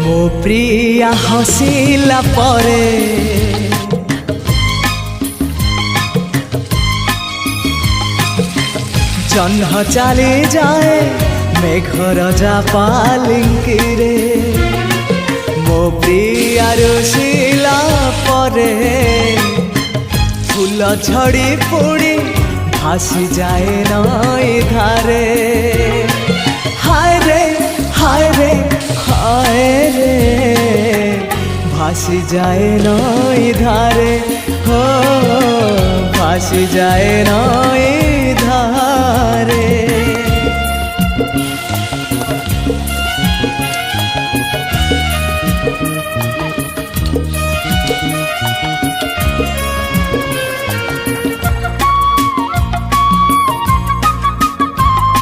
मो प्रिया हसिला परे जह्न चली जाए मेघर जा पालिंकी रे मो प्रिया रुषिला परे फूल झड़ी पुड़ी भासी जाए नई धारे हाय रे हाय रे हाय रे भासी जाए नई धारे हो भासी जाए नई